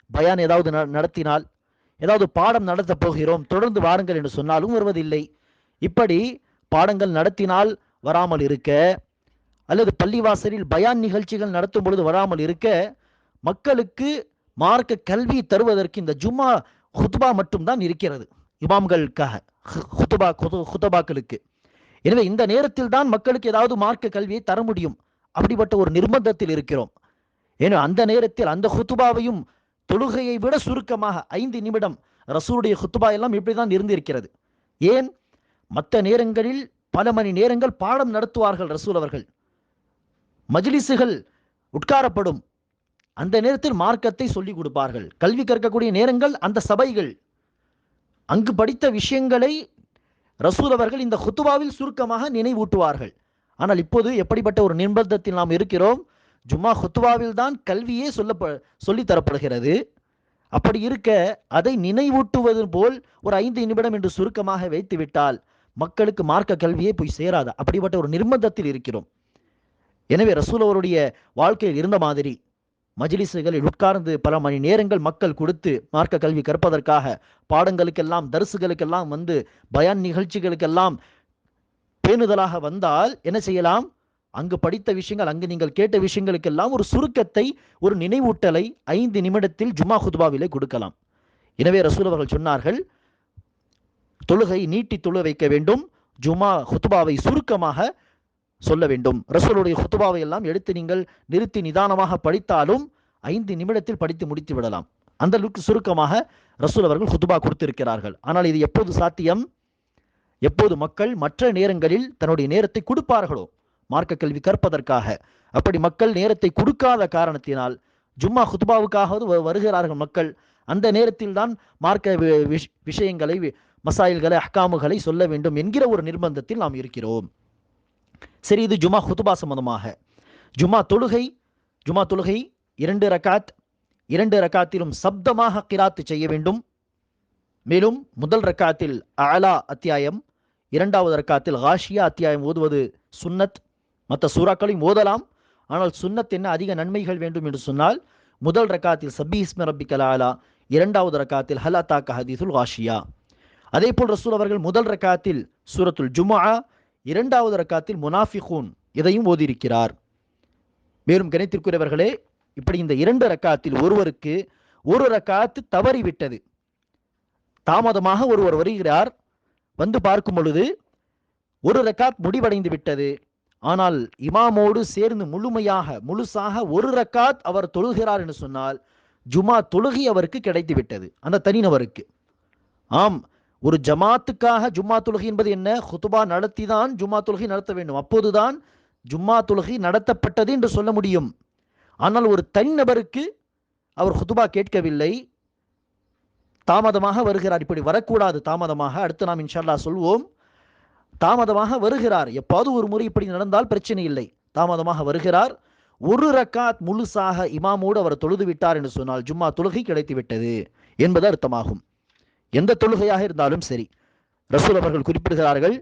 Speaker 2: பயான் ஏதாவது நடத்தினால், ஏதாவது பாடம் நடத்த போகிறோம் தொடர்ந்து வாருங்கள் என்று சொன்னாலும் வருவதில்லை. இப்படி பாடங்கள் நடத்தினால் வராமல் இருக்க, அல்லது பள்ளிவாசலில் பயான் நிகழ்ச்சிகள் நடத்தும் பொழுது வராமல் இருக்க, மக்களுக்கு மார்க்க கல்வி தருவதற்கு இந்த ஜும்மா ஹுத்துபா மட்டும்தான் இருக்கிறது இமாம்களுக்காக, ஹுத்துபாக்களுக்கு. எனவே இந்த நேரத்தில் தான் மக்களுக்கு ஏதாவது மார்க்க கல்வியை தர முடியும். அப்படிப்பட்ட ஒரு நிர்பந்தத்தில் இருக்கிறோம். ஏன்னா அந்த நேரத்தில் அந்த ஹுத்துபாவையும் தொழுகையை விட சுருக்கமாக 5 நிமிடம் ரசூலுடைய ஹுத்துபா எல்லாம் இப்படிதான் இருந்திருக்கிறது. ஏன்? மற்ற நேரங்களில் பல மணி நேரங்கள் பாடம் நடத்துவார்கள் ரசூல் அவர்கள், மஜ்லிஸுகள் உட்காரப்படும். அந்த நேரத்தில் மார்க்கத்தை சொல்லிக் கொடுப்பார்கள். கல்வி கற்கக்கூடிய நேரங்கள் அந்த சபைகள். அங்கு படித்த விஷயங்களை ரசூல் அவர்கள் இந்த ஹுத்துபாவில் சுருக்கமாக நினைவூட்டுவார்கள். ஆனால் இப்போது எப்படிப்பட்ட ஒரு நிர்பந்தத்தில் நாம் இருக்கிறோம்? ஜும்மா ஹுத்துபாவில் தான் கல்வியே சொல்லித் தரப்படுகிறது. அப்படி இருக்க அதை நினைவூட்டுவது போல் ஒரு 5 நிமிடம் என்று சுருக்கமாக வைத்துவிட்டால் மக்களுக்கு மார்க்க கல்வியே போய் சேராது. அப்படிப்பட்ட ஒரு நிர்பந்தத்தில் இருக்கிறோம். எனவே ரசூல் அவருடைய வாழ்க்கையில் இருந்த மாதிரி மஜ்லிஸுகளில் உட்கார்ந்து பல மணி நேரங்கள் மக்கள் கொடுத்து மார்க்க கல்வி கற்பதற்காக பாடங்களுக்கெல்லாம், தரிசுகளுக்கெல்லாம் வந்து, பயான் நிகழ்ச்சிகளுக்கெல்லாம் பேணுதலாக வந்தால் என்ன செய்யலாம்? அங்கு படித்த விஷயங்கள், அங்கு நீங்கள் கேட்ட விஷயங்களுக்கெல்லாம் ஒரு சுருக்கத்தை, ஒரு நினைவூட்டலை 5 நிமிடத்தில் ஜும்மா ஹுத்பாவிலே கொடுக்கலாம். எனவே ரசூல் அவர்கள் சொன்னார்கள், தொழுகை நீட்டி தொழ வைக்க வேண்டும், ஜுமா ஹுத்துபாவை சுருக்கமாக சொல்ல வேண்டும். ரசூலுடைய ஹுத்துபாவை எல்லாம் எடுத்து நீங்கள் நிறுத்தி நிதானமாக படித்தாலும் 5 நிமிடத்தில் படித்து முடித்து விடலாம். அந்த அளவுக்கு சுருக்கமாக ரசூல் அவர்கள் ஹுத்துபா கொடுத்திருக்கிறார்கள். ஆனால் இது எப்போது சாத்தியம்? எப்போது மக்கள் மற்ற நேரங்களில் தன்னுடைய நேரத்தை கொடுப்பார்களோ மார்க்க கல்வி கற்பதற்காக. அப்படி மக்கள் நேரத்தை கொடுக்காத காரணத்தினால் ஜும்மா ஹுத்துபாவுக்காக வருகிறார்கள் மக்கள். அந்த நேரத்தில் தான் மார்க்க விஷயங்களை, மசாயில்களை, அஹ்காமுகளை சொல்ல வேண்டும் என்கிற ஒரு நிர்பந்தத்தில் நாம் இருக்கிறோம். சரி, இது ஜும்மா ஹுத்துபா சம்பந்தமாக. ஜும்மா தொழுகை 2 ரக்காத், 2 ரக்காத்திலும் சப்தமாக கிராத்து செய்ய வேண்டும். மேலும் முதல் ரக்காத்தில் அலா அத்தியாயம், 2வது ரக்காத்தில் காஷியா அத்தியாயம் ஓதுவது சுன்னத். மற்ற சூறாக்களையும் ஓதலாம். ஆனால் சுன்னத் என்ன, அதிக நன்மைகள் வேண்டும் என்று சொன்னால் முதல் ரக்காத்தில் சப்பி இஸ்மி ரப்பிக்கல் அலா, 2வது ரக்காத்தில் ஹல் அத்தாக்க ஹதீசுல் காஷியா. அதே போல் ரசூல் அவர்கள் முதல் ரக்காத்தில் சூரத்துல் ஜும்ஆ, 2வது ரக்காத்தில் முனாஃபிகூன் இதையும் ஓதியிருக்கிறார். மேலும் கணித்திற்குரியவர்களே, இப்படி இந்த 2 ரக்காத்தில் ஒருவருக்கு ஒரு ரக்காத்து தவறிவிட்டது, தாமதமாக ஒருவர் வருகிறார், வந்து பார்க்கும் பொழுது ஒரு ரக்காத் முடிவடைந்து விட்டது. ஆனால் இமாமோடு சேர்ந்து முழுசாக ஒரு ரக்காத் அவர் தொழுகிறார் என்று சொன்னால் ஜுமா தொழுகை அவருக்கு கிடைத்து விட்டது, அந்த தனிநபருக்கு. ஆம், ஒரு ஜமாத்துக்காக ஜும்மா தொழுகை என்பது என்ன? ஹுத்துபா நடத்தி தான் ஜும்மா தொழுகை நடத்த வேண்டும். அப்போதுதான் ஜும்மா தொழுகை நடத்தப்பட்டது என்று சொல்ல முடியும். ஆனால் ஒரு தனிநபருக்கு அவர் ஹுத்துபா கேட்கவில்லை, தாமதமாக வருகிறார். இப்படி வரக்கூடாது. தாமதமாக, அடுத்து நாம் இன்ஷா அல்லாஹ் சொல்வோம், தாமதமாக வருகிறார். எப்பாவது ஒரு முறை இப்படி நடந்தால் பிரச்சனை இல்லை. தாமதமாக வருகிறார், ஒரு ரக்காத் முழுசாக இமாமோடு அவர் தொழுது விட்டார் என்று சொன்னால் ஜும்மா தொழுகை கிடைத்து விட்டது என்பது அர்த்தமாகும். எந்த தொழுகையாக இருந்தாலும் சரி. ரசூல் அவர்கள் குறிப்பிடுகிறார்கள்,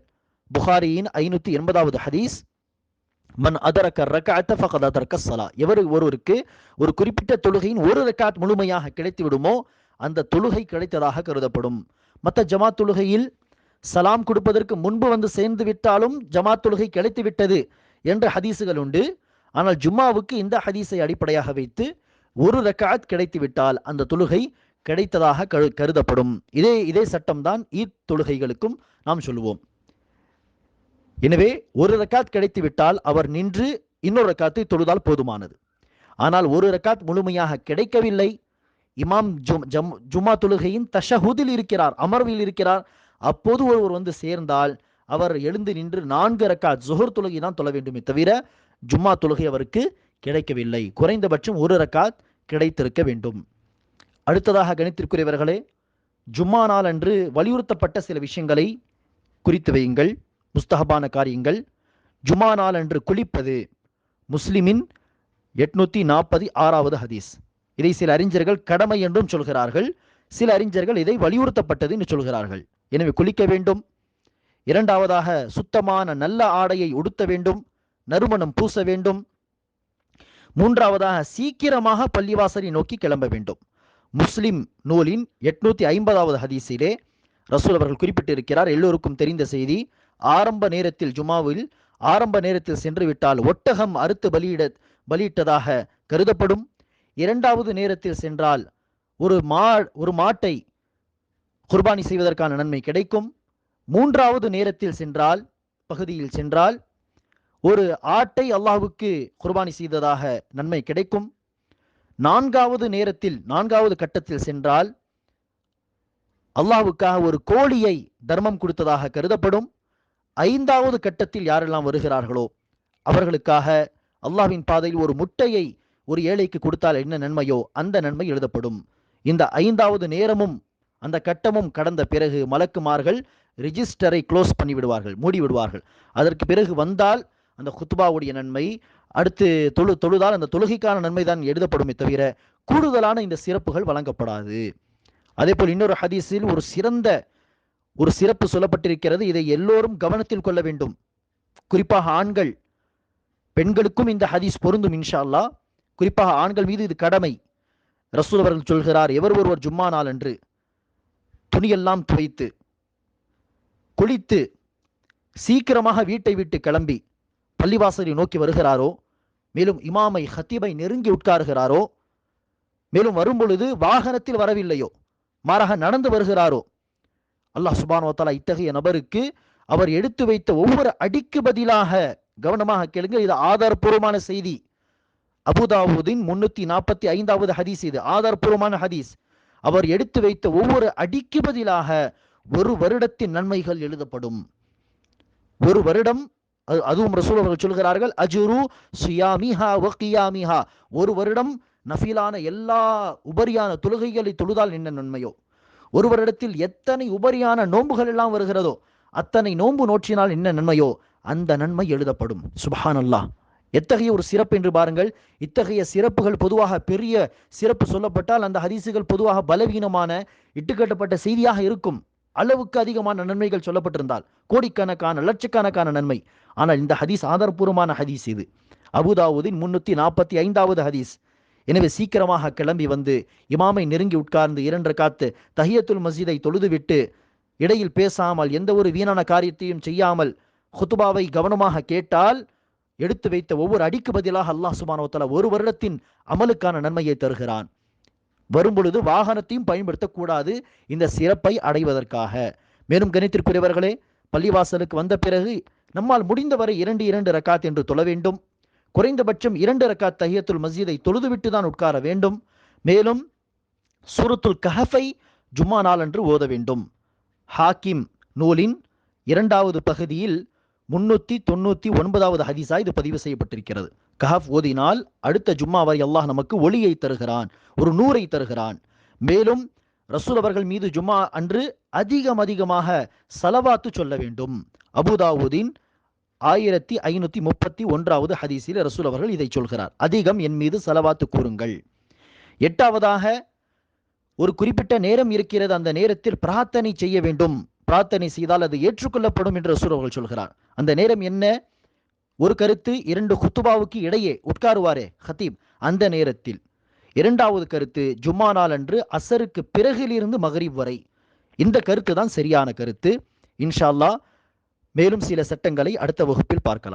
Speaker 2: புகாரியின் 580வது ஹதீஸ், மன் அதரக்க ரக்அத்த ஃபகத் அதரக்க ஸலா. ஒருவருக்கு ஒரு குறிப்பிட்ட தொழுகையின் ஒரு ரக்காத் முழுமையாக கிடைத்து விடுமோ அந்த தொழுகை கிடைத்ததாக கருதப்படும். மற்ற ஜமாத் தொழுகையில் சலாம் கொடுப்பதற்கு முன்பு வந்து சேர்ந்து விட்டாலும் ஜமாத் தொழுகை கிடைத்து விட்டது என்ற ஹதீஸுகள் உண்டு. ஆனால் ஜும்மாவுக்கு இந்த ஹதீஸை அடிப்படையாக வைத்து ஒரு ரக்காத் கிடைத்து விட்டால் அந்த தொழுகை கிடைத்ததாக கருதப்படும். இதே சட்டம்தான் ஈத் தொழுகைகளுக்கும் நாம் சொல்லுவோம். எனவே ஒரு ரக்காத் கிடைத்து விட்டால் அவர் நின்று இன்னொரு ரக்காத்தை தொழுதால் போதுமானது. ஆனால் ஒரு ரக்காத் முழுமையாக கிடைக்கவில்லை, இமாம் ஜும்மா தொழுகையின் தஷஹுதில் இருக்கிறார், அமர்வில் இருக்கிறார், அப்போது ஒருவர் வந்து சேர்ந்தால் அவர் எழுந்து நின்று 4 ரக்காத் ஜுஹர் தொழுகை தான் தொழ வேண்டுமே தவிர ஜும்மா தொழுகை அவருக்கு கிடைக்கவில்லை. குறைந்தபட்சம் ஒரு ரக்காத் கிடைத்திருக்க வேண்டும். அடுத்ததாக கணித்திற்குரியவர்களே, ஜும்மா நாள் அன்று வலியுறுத்தப்பட்ட சில விஷயங்களை குறித்து வையுங்கள். முஸ்தஹபான காரியங்கள். ஜும்மா நாள் அன்று குளிப்பது. முஸ்லிமின் 846வது ஹதீஸ். இதை சில அறிஞர்கள் கடமை என்றும் சொல்கிறார்கள், சில அறிஞர்கள் இதை வலியுறுத்தப்பட்டது என்று சொல்கிறார்கள். எனவே குளிக்க வேண்டும். 2வதாக சுத்தமான நல்ல ஆடையை உடுத்த வேண்டும், நறுமணம் பூச வேண்டும். 3வதாக சீக்கிரமாக பள்ளிவாசலை நோக்கி கிளம்ப வேண்டும். முஸ்லிம் நூலின் 850வது ஹதீஸிலே ரசூல் அவர்கள் குறிப்பிட்டிருக்கிறார், எல்லோருக்கும் தெரிந்த செய்தி, ஆரம்ப நேரத்தில் ஜுமாவில் ஆரம்ப நேரத்தில் சென்று விட்டால் ஒட்டகம் அறுத்து பலியிட்டதாக கருதப்படும். 2வது நேரத்தில் சென்றால் ஒரு மாட்டை குர்பானி செய்வதற்கான நன்மை கிடைக்கும். 3வது நேரத்தில் பகுதியில் சென்றால் ஒரு ஆட்டை அல்லாஹ்வுக்கு குர்பானி செய்ததாக நன்மை கிடைக்கும். 4வது கட்டத்தில் சென்றால் அல்லாஹ்வுக்காக ஒரு கோழியை தர்மம் கொடுத்ததாக கருதப்படும். 5வது கட்டத்தில் யாரெல்லாம் வருகிறார்களோ அவர்களுக்காக அல்லாஹ்வின் பாதையில் ஒரு முட்டையை ஒரு ஏழைக்கு கொடுத்தால் என்ன நன்மையோ அந்த நன்மை எழுதப்படும். இந்த 5வது நேரமும் அந்த கட்டமும் கடந்த பிறகு மலக்குமார்கள் ரிஜிஸ்டரை க்ளோஸ் பண்ணி விடுவார்கள், மூடி விடுவார்கள். அதற்கு பிறகு வந்தால் அந்த குத்பாவுடைய நன்மை, அடுத்து தொழுதால் அந்த தொழுகைக்கான நன்மை தான் எழுதப்படுமே தவிர கூடுதலான இந்த சிறப்புகள் வழங்கப்படாது. அதே போல் இன்னொரு ஹதீஸில் ஒரு சிறப்பு சொல்லப்பட்டிருக்கிறது. இதை எல்லோரும் கவனத்தில் கொள்ள வேண்டும், குறிப்பாக ஆண்கள். பெண்களுக்கும் இந்த ஹதீஸ் பொருந்தும் இன்ஷா அல்லாஹ். குறிப்பாக ஆண்கள் மீது இது கடமை. ரசூல் அவர்கள் சொல்கிறார், ஒருவர் ஜும்மா நாள் அன்று துணியெல்லாம் துவைத்து குளித்து சீக்கிரமாக வீட்டை விட்டு கிளம்பி பள்ளிவாசலை நோக்கி வருகிறாரோ, மேலும் இமாமை ஹத்தீபை நெருங்கி உட்காருகிறாரோ, மேலும் வரும்பொழுது வாகனத்தில் வரவில்லையோ, மாறாக நடந்து வருகிறாரோ, அல்லாஹ் சுப்ஹானஹு வ தஆலா இத்தகைய நபருக்கு அவர் எடுத்து வைத்த ஒவ்வொரு அடிக்கு பதிலாக, கவனமாக கேளுங்க, இது ஆதாரபூர்வமான செய்தி, அபுதாவூதின் 345வது ஹதீஸ், இது ஆதாரபூர்வமான ஹதீஸ். அவர் எடுத்து வைத்த ஒவ்வொரு அடிக்கு பதிலாக ஒரு வருடத்தின் நன்மைகள் எழுதப்படும். ஒரு வருடம், அதுவும் ரசூல் அவர்கள் சொல்கிறார்கள், அஜ்ரு சியாமிஹா வ கியாமிஹா, ஒரு வருடம் நஃபிலான எல்லா உபரியான தொழுகைகளை தொழுதால் என்ன நன்மையோ, ஒரு வருடத்தில் எத்தனை உபரியான நோன்புகள் எல்லாம் வருகிறதோ அத்தனை நோன்பு நோற்றினால் என்ன நன்மையோ அந்த நன்மை எழுதப்படும். சுப்ஹானல்லாஹ், எத்தகைய ஒரு சிறப்பு என்று பாருங்கள். இத்தகைய சிறப்புகள் பொதுவாக பெரிய சிறப்பு சொல்லப்பட்டால் அந்த ஹதீசுகள் பொதுவாக பலவீனமான இட்டுக்கட்டப்பட்ட செய்தியாக இருக்கும். அளவுக்கு அதிகமான நன்மைகள் சொல்லப்பட்டிருந்தால் கோடிக்கணக்கான லட்சக்கணக்கான நன்மை. ஆனால் இந்த ஹதீஸ் ஆதாரபூர்வமான ஹதீஸ், இது அபுதாவூதின் 345வது ஹதீஸ். எனவே சீக்கிரமாக கிளம்பி வந்து இமாமை நெருங்கி உட்கார்ந்து 2 ரக்காத்து தஹியத்துல் மஸ்ஜிதை தொழுதுவிட்டு இடையில் பேசாமல் எந்த ஒரு வீணான காரியத்தையும் செய்யாமல் ஹுத்துபாவை கவனமாக கேட்டால் எடுத்து வைத்த ஒவ்வொரு அடிக்கு பதிலாக அல்லாஹ் சுப்ஹானஹு வ தஆலா ஒரு வருடத்தின் அமலுக்கான நன்மையை தருகிறான். வரும்பொழுது வாகனத்தையும் பயன்படுத்தக்கூடாது இந்த சிறப்பை அடைவதற்காக. மேலும் கணித்திற்குரியவர்களே, பள்ளிவாசலுக்கு வந்த பிறகு நம்மால் முடிந்தவரை 2 ரக்காத் என்று தொழ வேண்டும். குறைந்தபட்சம் 2 ரக்காத் தஹியத்துல் மஸ்ஜிதை தொழுதுவிட்டு தான் உட்கார வேண்டும். மேலும் சூரத்துல் கஹஃபை ஜும்மா நாளன்று ஓத வேண்டும். ஹாக்கிம் நூலின் 2வது பகுதியில் 399வது ஹதீஸா இது பதிவு செய்யப்பட்டிருக்கிறது. கஹஃப் ஓதினால் அடுத்த ஜும்மா வரை அல்லாஹ் நமக்கு ஒளியை தருகிறான், ஒரு நூரை தருகிறான். மேலும் ரசூல் அவர்கள் மீது ஜும்மா அன்று அதிகமாக சலவாத்து சொல்ல வேண்டும். அபுதாவூதின் 1531வது ஹதீஸில் ரசூல் அவர்கள் இதை சொல்கிறார், அதிகம் என் மீது சலவாத்து கூறுங்கள். 8வதாக ஒரு குறிப்பிட்ட நேரம் இருக்கிறது, அந்த நேரத்தில் பிரார்த்தனை செய்ய வேண்டும். பிரார்த்தனை செய்தால் அது ஏற்றுக்கொள்ளப்படும் என்று ரசூல் அவர்கள் சொல்கிறார். அந்த நேரம் என்ன? ஒரு கருத்து 2 குத்துபாவுக்கு இடையே உட்காருவாரே ஹத்தீப், அந்த நேரத்தில். 2வது கருத்து ஜும்மா நாள் அன்று அசருக்கு பிறகிலிருந்து மகரிப் வரை. இந்த கருத்து தான் சரியான கருத்து. இன்ஷா அல்லாஹ் மேலும் சில சட்டங்களை அடுத்த வகுப்பில் பார்க்கலாம்.